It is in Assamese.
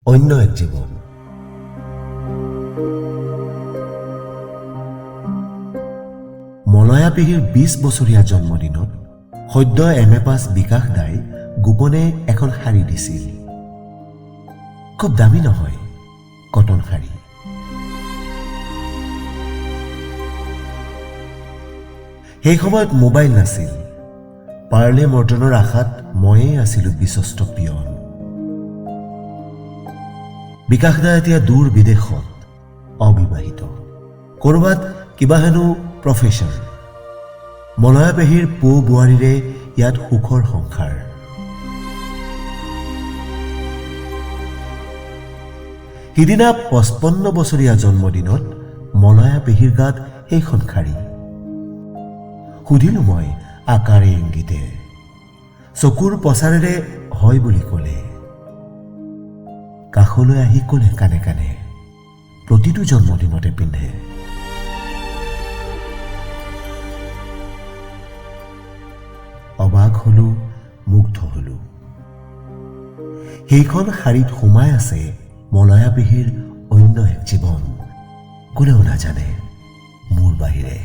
অন্য এক জীৱন। মলয়া পেহীৰ ২০ বছৰীয়া জন্মদিনত সদ্য MA পাছ বিকাশ দাই গোপনে এখন শাৰী দিছিল। খুব দামী নহয়, কটন শাৰী। সেই সময়ত মোবাইল নাছিল। পাৰ্লে মৰ্টনৰ আশাত ময়েই আছিলোঁ বিশ্বস্ত পিয়ন। বিকাশ দা এতিয়া দূৰ বিদেশত, অবিবাহিত। ক'ৰবাত কিবা হেনো প্ৰফেশ্যন। মলয়া পেহীৰ পো বোৱাৰীৰে ইয়াত সুখৰ সংসাৰ। সিদিনা ৫৫ বছৰীয়া জন্মদিনত মলয়া পেহীৰ গাত সেইখন শাৰী। সুধিলোঁ মই আকাৰে ইংগিতে। চকুৰ পচাৰেৰে হয় বুলি ক'লে। কাষলৈ আহি ক'লে কানে কানে, প্ৰতিটো জন্মদিনতে পিন্ধে। অবাক হলোঁ, মুগ্ধ হলোঁ। সেইখন শাৰীত সোমাই আছে মলয়া পেহীৰ অন্য এক জীৱন। কোনেও নাজানে মোৰ বাহিৰে।